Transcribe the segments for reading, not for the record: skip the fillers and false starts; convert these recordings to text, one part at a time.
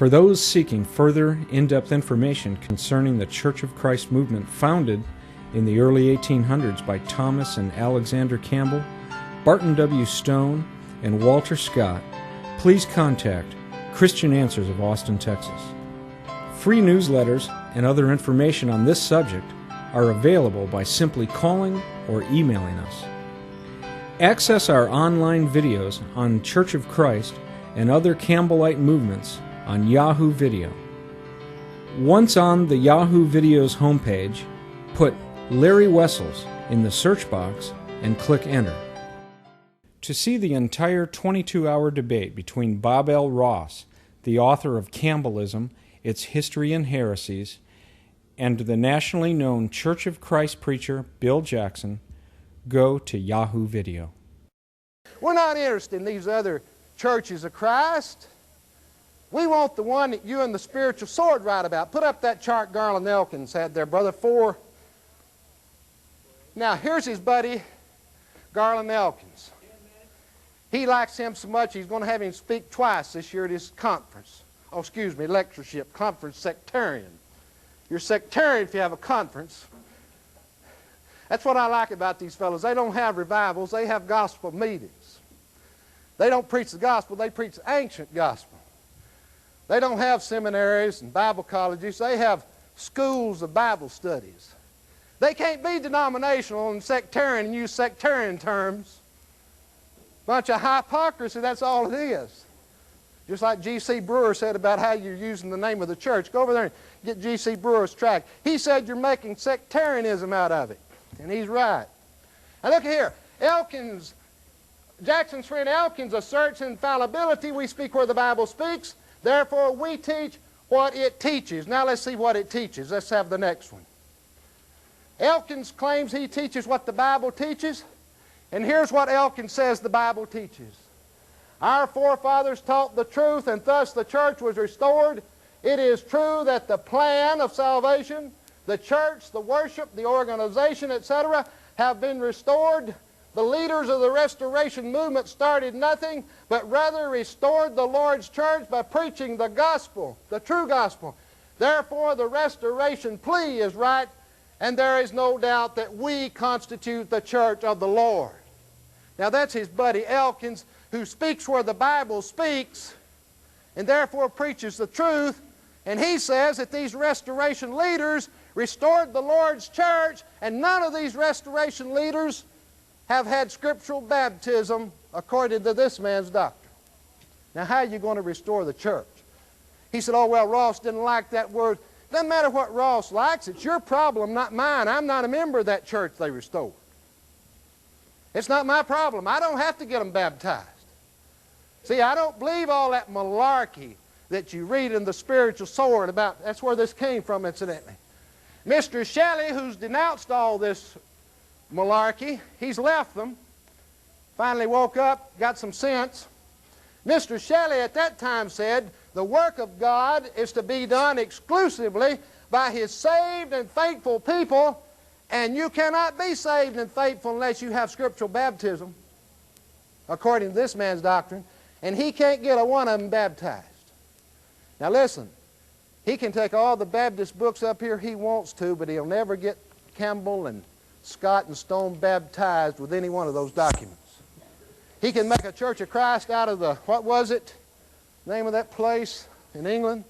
For those seeking further in-depth information concerning the Church of Christ movement founded in the early 1800s by Thomas and Alexander Campbell, Barton W. Stone, and Walter Scott, please contact Christian Answers of Austin, Texas. Free newsletters and other information on this subject are available by simply calling or emailing us. Access our online videos on Church of Christ and other Campbellite movements on Yahoo Video. Once on the Yahoo Video's homepage, put Larry Wessels in the search box and click Enter. To see the entire 22-hour debate between Bob L. Ross, the author of Campbellism, Its History and Heresies, and the nationally known Church of Christ preacher Bill Jackson, go to Yahoo Video. We're not interested in these other churches of Christ. We want the one that you and the spiritual sword write about. Put up that chart Garland Elkins had there, Brother 4. Now, here's his buddy, Garland Elkins. He likes him so much he's going to have him speak twice this year at his conference. Oh, excuse me, lectureship, conference, sectarian. You're sectarian if you have a conference. That's what I like about these fellows. They don't have revivals, they have gospel meetings. They don't preach the gospel, they preach the ancient gospel. They don't have seminaries and Bible colleges, they have schools of Bible studies. They can't be denominational and sectarian and use sectarian terms. Bunch of hypocrisy, that's all it is. Just like G.C. Brewer said about how you're using the name of the church. Go over there and get G.C. Brewer's tract. He said you're making sectarianism out of it. And he's right. Now look here. Elkins, Jackson's friend Elkins asserts infallibility. We speak where the Bible speaks. Therefore, we teach what it teaches. Now let's see what it teaches. Let's have the next one. Elkins claims he teaches what the Bible teaches. And here's what Elkins says the Bible teaches. Our forefathers taught the truth, and thus the church was restored. It is true that the plan of salvation, the church, the worship, the organization, etc., have been restored. The leaders of the Restoration movement started nothing, but rather restored the Lord's church by preaching the gospel, the true gospel. Therefore, the Restoration plea is right, and there is no doubt that we constitute the church of the Lord. Now that's his buddy Elkins, who speaks where the Bible speaks, and therefore preaches the truth. And he says that these Restoration leaders restored the Lord's church, and none of these Restoration leaders have had scriptural baptism according to this man's doctrine. Now how are you going to restore the church? He said, oh well, Ross didn't like that word. Doesn't matter what Ross likes, it's your problem, not mine. I'm not a member of that church they restored. It's not my problem. I don't have to get them baptized. See, I don't believe all that malarkey that you read in the Spiritual Sword about. That's where this came from, incidentally. Mr. Shelley, who's denounced all this malarkey, he's left them. Finally woke up, got some sense. Mr. Shelley at that time said, the work of God is to be done exclusively by His saved and faithful people, and you cannot be saved and faithful unless you have scriptural baptism, according to this man's doctrine, and he can't get a one of them baptized. Now listen, he can take all the Baptist books up here he wants to, but he'll never get Campbell and Scott and Stone baptized with any one of those documents. He can make a Church of Christ out of the, what was it, name of that place in England?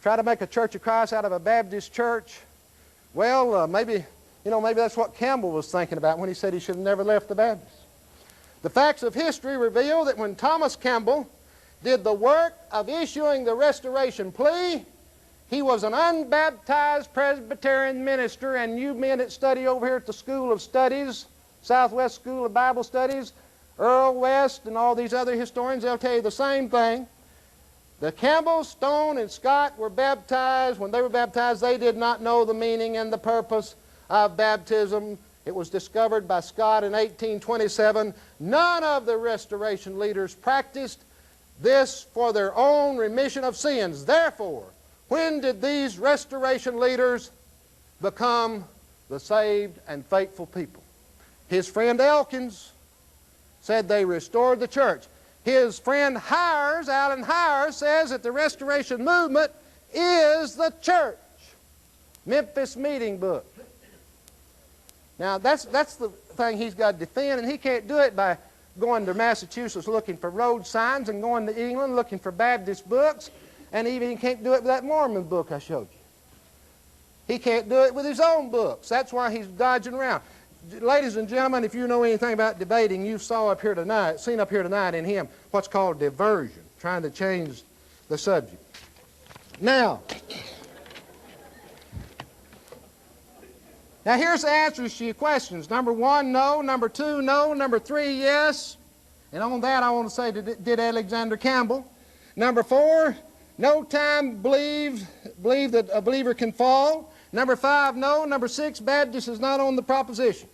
Try to make a Church of Christ out of a Baptist church. Well, maybe that's what Campbell was thinking about when he said he should have never left the Baptist. The facts of history reveal that when Thomas Campbell did the work of issuing the Restoration plea, he was an unbaptized Presbyterian minister, and you men that study over here at the School of Studies, Southwest School of Bible Studies, Earl West and all these other historians, they'll tell you the same thing. The Campbell, Stone, and Scott were baptized. When they were baptized, they did not know the meaning and the purpose of baptism. It was discovered by Scott in 1827. None of the Restoration leaders practiced this for their own remission of sins. Therefore, when did these Restoration leaders become the saved and faithful people? His friend Elkins said they restored the church. His friend Hires, Alan Hires, says that the Restoration Movement is the church. Memphis Meeting Book. Now, that's the thing he's got to defend, and he can't do it by going to Massachusetts looking for road signs and going to England looking for Baptist books, and even he can't do it with that Mormon book I showed you. He can't do it with his own books. That's why he's dodging around. Ladies and gentlemen, if you know anything about debating, you seen up here tonight in him what's called diversion, trying to change the subject. Now here's the answers to your questions. Number 1, no. Number 2, no. Number 3, yes. And on that I want to say, did Alexander Campbell. Number 4, no time believe that a believer can fall. Number 5, no. Number 6, Baptist is not on the proposition.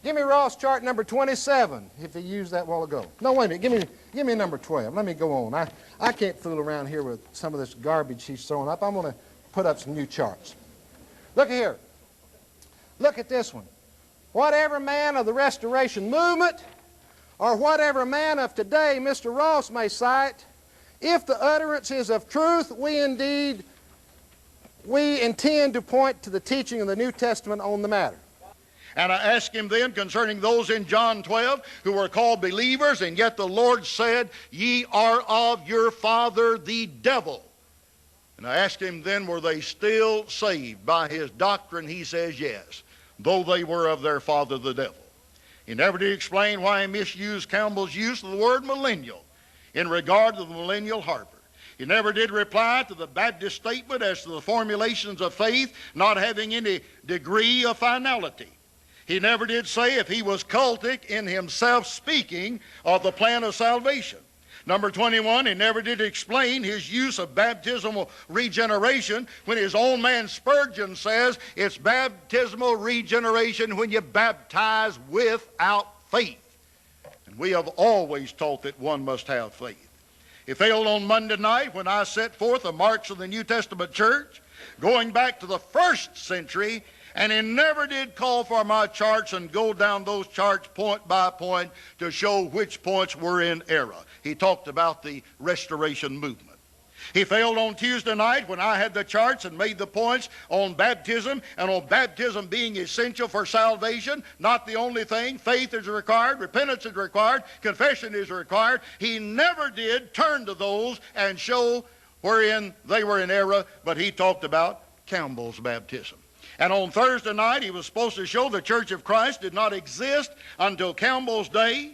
Give me Ross chart number 27, if he used that a while ago. No, wait a minute. Give me number 12. Let me go on. I can't fool around here with some of this garbage he's throwing up. I'm going to put up some new charts. Look here. Look at this one. Whatever man of the Restoration Movement, or whatever man of today Mr. Ross may cite, if the utterance is of truth, we intend to point to the teaching of the New Testament on the matter. And I asked him then concerning those in John 12 who were called believers, and yet the Lord said, "Ye are of your father the devil." And I asked him then, were they still saved by his doctrine? He says yes, though they were of their father the devil. He never did explain why he misused Campbell's use of the word millennial in regard to the millennial harper. He never did reply to the Baptist statement as to the formulations of faith not having any degree of finality. He never did say if he was cultic in himself speaking of the plan of salvation. Number 21, he never did explain his use of baptismal regeneration when his own man Spurgeon says it's baptismal regeneration when you baptize without faith. And we have always taught that one must have faith. He failed on Monday night when I set forth the marks of the New Testament church, going back to the 1st century, and he never did call for my charts and go down those charts point by point to show which points were in error. He talked about the Restoration Movement. He failed on Tuesday night when I had the charts and made the points on baptism and on baptism being essential for salvation, not the only thing. Faith is required, repentance is required, confession is required. He never did turn to those and show wherein they were in error, but he talked about Campbell's baptism. And on Thursday night, he was supposed to show the Church of Christ did not exist until Campbell's day,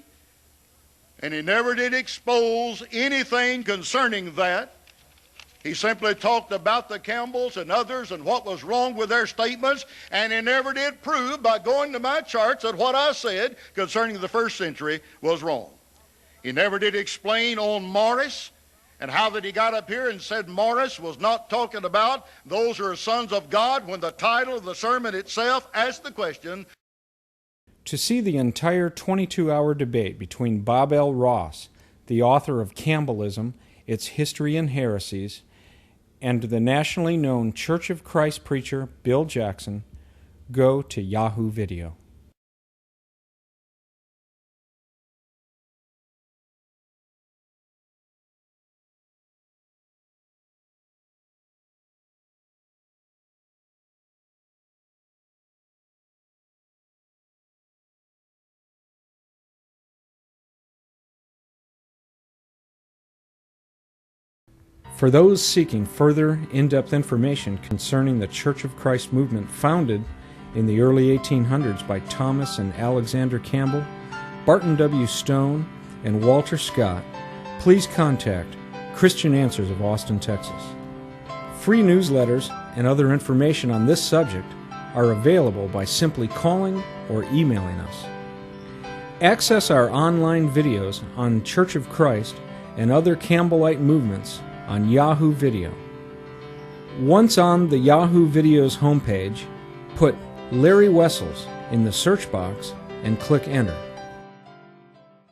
and he never did expose anything concerning that. He simply talked about the Campbells and others and what was wrong with their statements, and he never did prove by going to my charts that what I said concerning the 1st century was wrong. He never did explain on Morris and how that he got up here and said Morris was not talking about those who are sons of God when the title of the sermon itself asked the question. To see the entire 22-hour debate between Bob L. Ross, the author of Campbellism, Its History and Heresies, and the nationally known Church of Christ preacher Bill Jackson, go to Yahoo Video. For those seeking further in-depth information concerning the Church of Christ movement founded in the early 1800s by Thomas and Alexander Campbell, Barton W. Stone, and Walter Scott, please contact Christian Answers of Austin, Texas. Free newsletters and other information on this subject are available by simply calling or emailing us. Access our online videos on Church of Christ and other Campbellite movements on Yahoo Video. Once on the Yahoo Video's homepage, put Larry Wessels in the search box and click Enter.